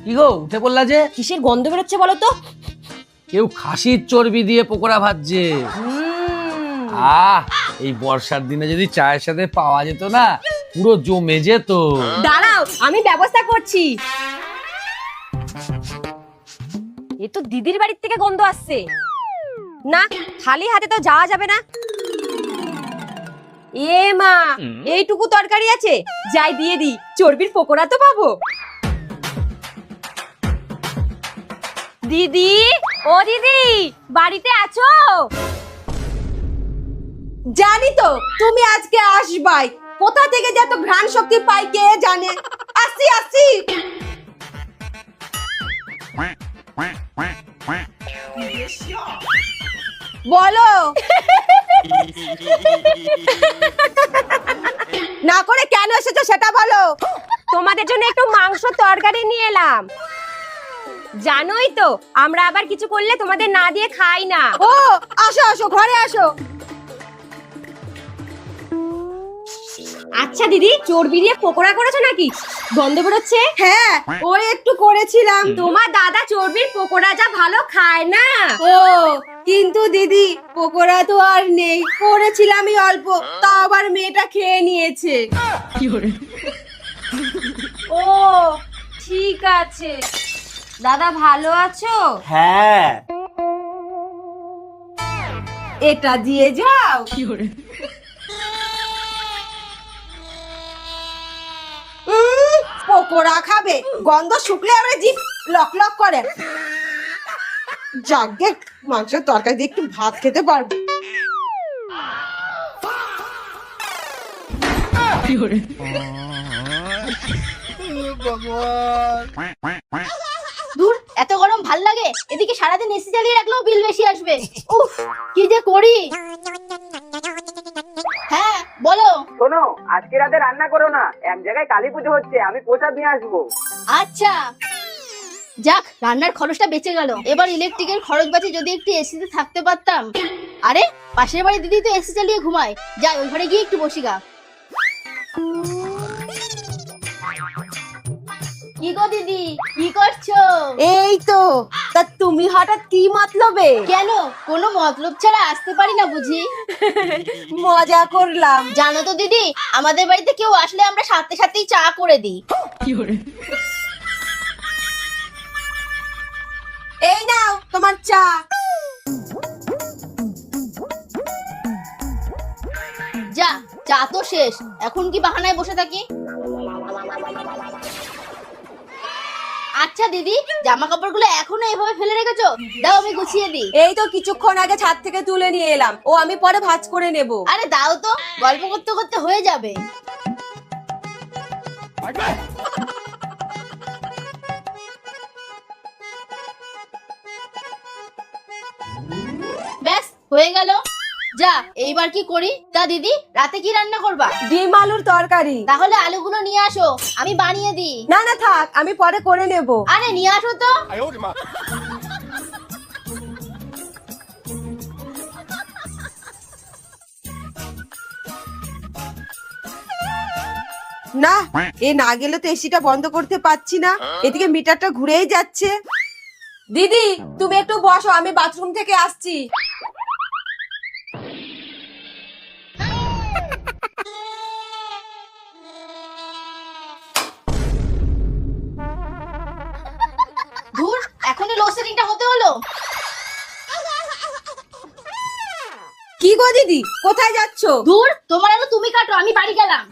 কি গো উঠে পড়লা যে? কিসের গন্ধ বেরোচ্ছে বলো তো? কেউ খাসির চর্বি দিয়ে পকোড়া ভাজছে। এই বর্ষার দিনে যদি চায়ের সাথে পাওয়া যেত না, পুরো জমে যেত। দাঁড়াও, আমি ব্যবস্থা করছি। এ তো দিদির বাড়ির থেকে গন্ধ আসছে। না, খালি হাতে তো যাওয়া যাবে না। এ মা, এইটুকু তরকারি আছে, যাই দিয়ে দি, চর্বির পকোড়া তো পাবো। দিদি, ও দিদি, বাড়িতে আছো? জানি তো তুমি আজকে আসবাই, কোথা থেকে যে এত ঘ্রাণ শক্তি পাই কে জানে। আসি আসি। বলো। না করে কেন এসেছো সেটা বলো। তোমাদের জন্য একটু মাংস তরকারি নিয়ে এলাম। জানোই তো আমরা আবার কিছু করলে তোমাদের না দিয়ে খাই না। ও আসো আসো, ঘরে আসো। আচ্ছা দিদি, চর্বি দিয়ে পকোড়া করেছো নাকি? গন্ধ বেরোচ্ছে। হ্যাঁ, ওই একটু করেছিলাম। তোমার দাদা চর্বির পকোড়া যা ভালো খায় না। ও কিন্তু দিদি, পকোড়া তো আর নেই, করেছিলামই অল্প, তা আবার মেয়েটা খেয়ে নিয়েছে। ও ঠিক আছে। দাদা ভালো আছো? হ্যাঁ। এটা দিয়ে যাও। পকোড়া খাবে, গন্ধ শুকলে আবার জিভ লক লক করে। যাক গে, মাংসের তরকারি দিয়ে একটু ভাত খেতে পারবো। দূর, এত গরম ভাল লাগে, এদিকে সারাদিন এসি চালিয়ে রাখলেও বিল বেশি আসবে। উফ, কি যে করি। হ্যাঁ বলো। শোনো, আজকে রাতে রান্না করো না, এক জায়গায় কালী পুজো হচ্ছে, আমি প্রসাদ নিয়ে আসবো। আচ্ছা, যাক রান্নার খরচটা বেঁচে গেল। এবার ইলেকট্রিকের খরচ বাঁচে যদি একটু এসিতে থাকতে পারতাম। আরে পাশের বাড়ি দিদি তো এসি চালিয়ে ঘুমায়, যাই ওই ঘরে গিয়ে একটু বসি গা। কি গো দিদি, কি করছো? এই তো, তা তুমি হঠাৎ কি মতলবে? কেন, কোনো মতলব ছাড়া আসতে পারি না বুঝি? মজা করলাম। জানো তো দিদি, আমাদের বাড়িতে কেউ আসলে আমরা সাথে সাথেই চা করে দিই। এই নাও তোমার চা। যা, চা তো শেষ, এখন কি বাহানায় বসে থাকি? আচ্ছা দিদি, জামা কাপড়গুলো এখনো এভাবে ফেলে রেখেছো? দাও আমি গুছিয়ে দিই। এই তো কিছুক্ষণ আগে ছাদ থেকে তুলে নিয়ে এলাম, ও আমি পরে ভাঁজ করে নেব। আরে দাও তো, গল্প করতে করতে হয়ে যাবে। ব্যাস হয়ে গেল। যা, এইবার কি করি? তা দিদি, রাতে কি রান্না করবা? ডিম আলুর তরকারি। তাহলে আলুগুলো নিয়ে আসো, আমি বানিয়ে দিই। না না থাক, আমি পরে করে নেব। আরে নিয়ে আসো তো। না, এ না গেলে তো এসিটা বন্ধ করতে পারছি না, এদিকে মিটারটা ঘুরেই যাচ্ছে। দিদি তুমি একটু বসো, আমি বাথরুম থেকে আসছি। ধুর, এখনই লোডশেডিংটা হতে হলো। কি গো দিদি, কোথায় যাচ্ছো? ধুর, তোমার আলো তুমি কাটো, আমি বাড়ি গেলাম।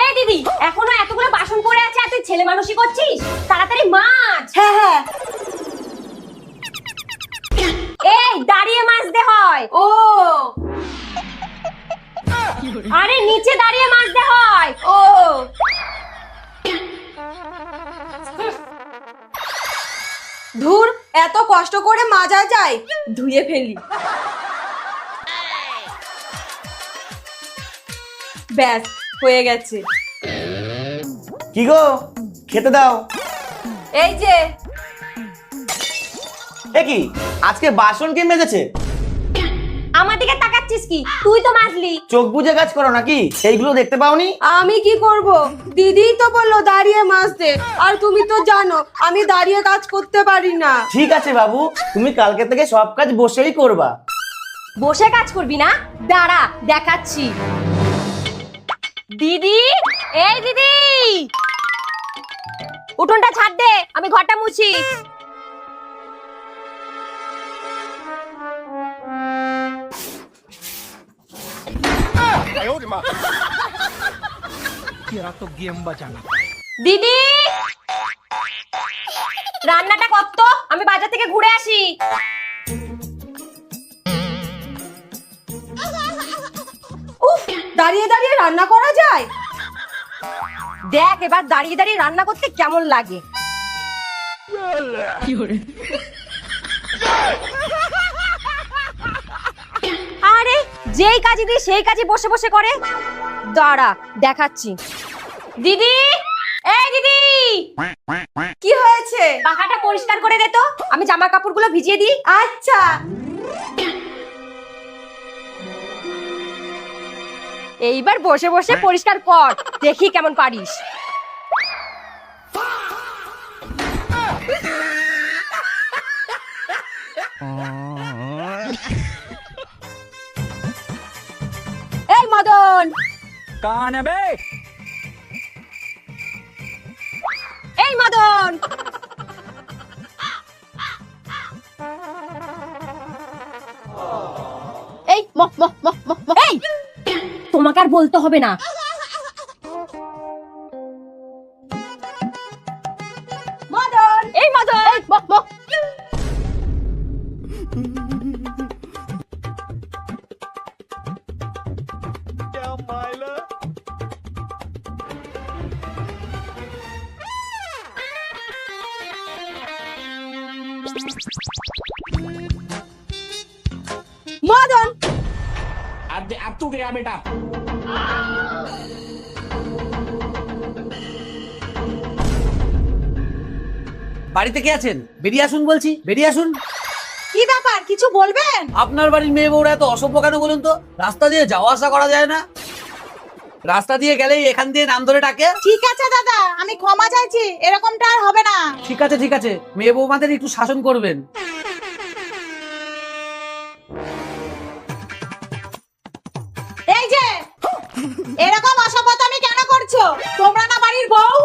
এই দিদি, এখনো এতগুলো বাসন পড়ে আছে আর তুই ছেলে মানুষই করছিস? তাড়াতাড়ি মাছ। হ্যাঁ হ্যাঁ। এই দাঁড়িয়ে মাজতে হয়। ও আরে নিচে দাঁড়িয়ে মাজতে হয়। ও ধুর, এত কষ্ট করে মাজা যায়, ধুয়ে ফেলি। ব্যাস হয়ে গেছে। কি গো খেতে দাও। এই যে এ কি, আজকে বাসন কে মেজেছে? আমার দিকে তাকাচ্ছিস কি? তুই তো মাজলি। চোখ বুজে কাজ করো নাকি? এইগুলো দেখতে পাওনি? আমি কি করব? দিদিই তো বললো দাঁড়িয়ে মাজতে, আর তুমি তো জানো আমি দাঁড়িয়ে কাজ করতে পারি না। ঠিক আছে বাবু, তুমি কালকে থেকে সব কাজ বসেই করবা। বসে কাজ করবি না? দাঁড়া দেখাচ্ছি। দিদি, এই দিদি, উঠোনটা ঝাড় দে, আমি ঘরটা মুছি। দিদি, রান্নাটা কত, আমি বাজার থেকে ঘুরে আসি। উফ, দাঁড়িয়ে দাঁড়িয়ে রান্না করা যায়? দেখ এবার দাঁড়িয়ে দাঁড়িয়ে রান্না করতে কেমন লাগে। আরে যেই কাজই দিই সেই কাজই বসে বসে করে। দাঁড়া দেখাচ্ছি। দিদি, এই দিদি, কি হয়েছে? পাখাটা পরিষ্কার করে দে তো, আমি জামা কাপড়গুলো ভিজিয়ে দিই। আচ্ছা। এইবার বসে বসে পরিষ্কার কর, দেখি কেমন পারিস। এই মদন, এই মদন, এই মহ মহ মহ মহ মহ। এই তোমাকে আর বলতে হবে না। মদন, এই মদন, এই মহ মহ। মদন, বাড়িতে কে আছেন? বেরিয়ে আসুন বলছি, বেরিয়ে আসুন। কি ব্যাপার, কিছু বলবেন? আপনার বাড়ির মেয়ে বউরা এত অসভ্য কেন বলুন তো? রাস্তা দিয়ে যাওয়া আসা করা যায় না? রাস্তা দিয়ে গেলেই এখান দিয়ে নাম ধরে ডাকে। ঠিক আছে দাদা, আমি ক্ষমা চাইছি, এরকমটা আর হবে না। ঠিক আছে ঠিক আছে, মেয়ে বউমাদের একটু শাসন করবেন। এই যে এরকম অসভ্যতামি কেন করছো? তোমরা না বাড়ির বউ?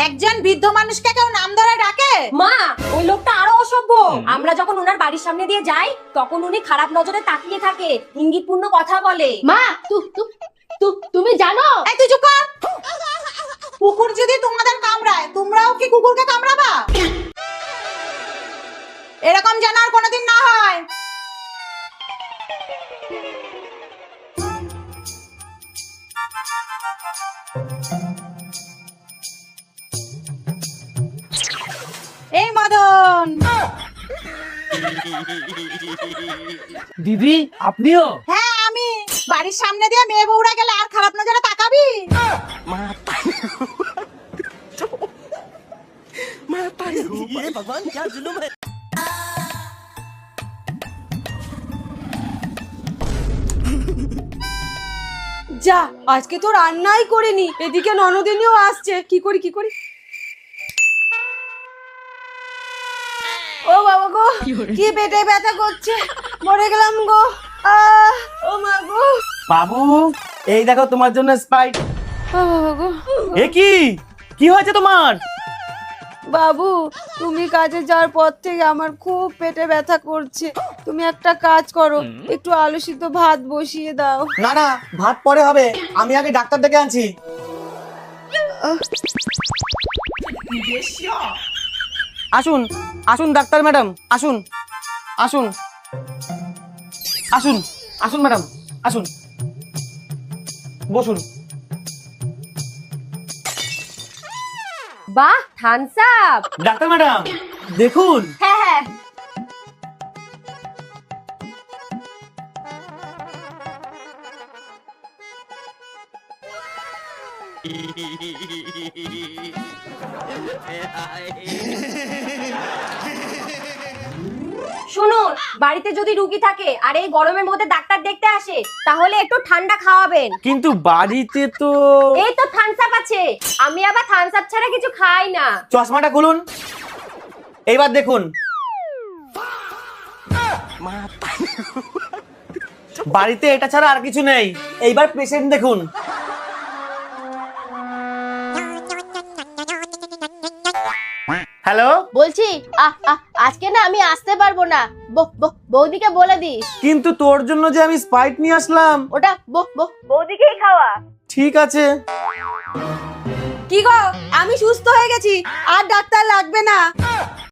একজন বৃদ্ধ মানুষকে কেউ নাম ধরে ডাকে? মা, ওই লোকটা আরো অসভ্য। আমরা যখন ওনার বাড়ির সামনে দিয়ে যাই তখন উনি খারাপ নজরে তাকিয়ে থাকে, ইঙ্গিতপূর্ণ কথা বলে। মা তুমি জানো? এই তুই চুপ কর। কুকুর যদি তোমাদের কামড়ায়, তোমরাও কি কুকুরকে কামড়াবা? এরকম যেন আর কোনোদিন না হয়। এই মদন, দিদি আপনিও? হ্যাঁ আমি। বাড়ির সামনে দিয়ে মেয়ে বউরা গেলে আর খারাপ নজরে তাকাবি? যা, আজকে তো রান্নাই করিনি, এদিকে ননদিনীও আসছে। কি করি কি করি? ও বাবা গো, কি পেটে ব্যথা করছে, মরে গেলাম গো। ও মা গো। বাবু, এই দেখো তোমার জন্য স্প্রাইট। ও বাবা গো। এ কি, কি হয়েছে তোমার? বাবু, তুমি কাজে যাওয়ার পর থেকে আমার খুব পেটে ব্যথা করছে। তুমি একটা কাজ করো, একটু আলু সিদ্ধ ভাত বসিয়ে দাও। না না, ভাত পরে হবে, আমি আগে ডাক্তার ডেকে আনছি। আসুন আসুন ডাক্তার ম্যাডাম, আসুন আসুন আসুন আসুন ম্যাডাম, আসুন বসুন। বাহ, থামস আপ। ডাক্তার ম্যাডাম দেখুন। হ্যাঁ হ্যাঁ, শুনুন, বাড়িতে যদি রুগী থাকে আর এই গরমের মধ্যে ডাক্তার দেখতে আসে, তাহলে একটু ঠান্ডা খাওয়াবেন। কিন্তু বাড়িতে তো এই তো থামস আপ আছে, আমি আবার থামস আপ ছাড়া কিছু খাই না। চশমাটা খুলুন, এইবার দেখুন। বাড়িতে এটা ছাড়া আর কিছু নেই। এইবার পেশেন্ট দেখুন। হ্যালো, বলছি আজকে না আমি আসতে পারবো না, বৌদিকে বলে দিস। কিন্তু তোর জন্য যে আমি স্প্রাইট নিয়ে আসলাম। ওটা বৌদিকেই খাওয়া। ঠিক আছে। কি গো, আমি সুস্থ হয়ে গেছি, আর ডাক্তার লাগবে না।